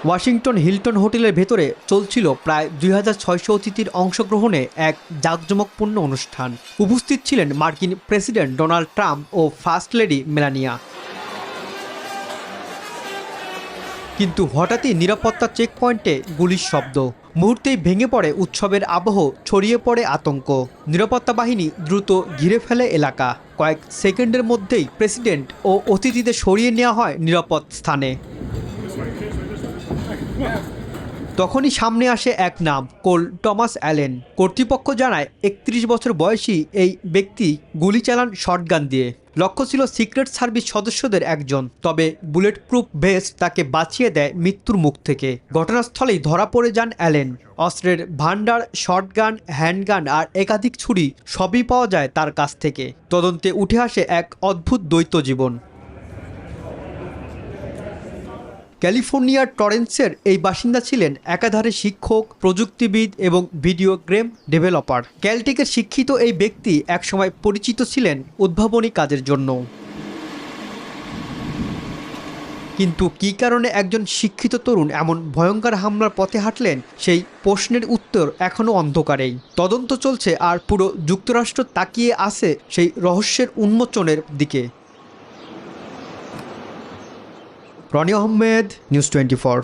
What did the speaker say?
Washington Hilton হোটেলের ভেতরে চলছিল প্রায় 2600 অতিথির অংশগ্রহণে এক জাঁকজমকপূর্ণ অনুষ্ঠান। উপস্থিত ছিলেন মার্কিন প্রেসিডেন্ট ডোনাল্ড ট্রাম্প ও ফার্স্ট লেডি মেলানিয়া। কিন্তু হঠাৎই নিরাপত্তা চেকপয়েন্টে গুলির শব্দ। মুহূর্তেই ভেঙে পড়ে উৎসবের আবহ, ছড়িয়ে পড়ে আতঙ্ক। নিরাপত্তা বাহিনী দ্রুত ঘিরে ফেলে এলাকা। কয়েক সেকেন্ডের মধ্যেই প্রেসিডেন্ট ও অতিথিদের সরিয়ে নেওয়া হয় নিরাপদ স্থানে। তখনই সামনে আসে এক নাম, কোল টমাস অ্যালেন। কর্তৃপক্ষ জানায় 31 বছর বয়সী এই ব্যক্তি গুলি চালান শটগান দিয়ে। লক্ষ্য ছিল সিক্রেট সার্ভিস সদস্যদের একজন। তবে বুলেট প্রুফ ভেস্ট তাকে বাঁচিয়ে দেয় মৃত্যুর মুখ থেকে। ঘটনাস্থলেই ধরা পড়ে যান অ্যালেন। অস্ত্রের ভান্ডার, শটগান, হ্যান্ডগান আর একাধিক ছুরি সবই পাওয়া যায় তার কাছ থেকে। তদন্তে উঠে আসে এক অদ্ভুত দ্বৈত জীবন। ক্যালিফোর্নিয়ার টরেন্সের এই বাসিন্দা ছিলেন একাধারে শিক্ষক, প্রযুক্তিবিদ এবং ভিডিও গেম ডেভেলপার। ক্যালটেকের শিক্ষিত এই ব্যক্তি একসময় পরিচিত ছিলেন উদ্ভাবনী কাজের জন্য। কিন্তু কী কারণে একজন শিক্ষিত তরুণ এমন ভয়ঙ্কর হামলার পথে হাঁটলেন, সেই প্রশ্নের উত্তর এখনও অন্ধকারেই। তদন্ত চলছে আর পুরো যুক্তরাষ্ট্র তাকিয়ে আছে সেই রহস্যের উন্মোচনের দিকে। রনি আহমেদ, নিউজ 24।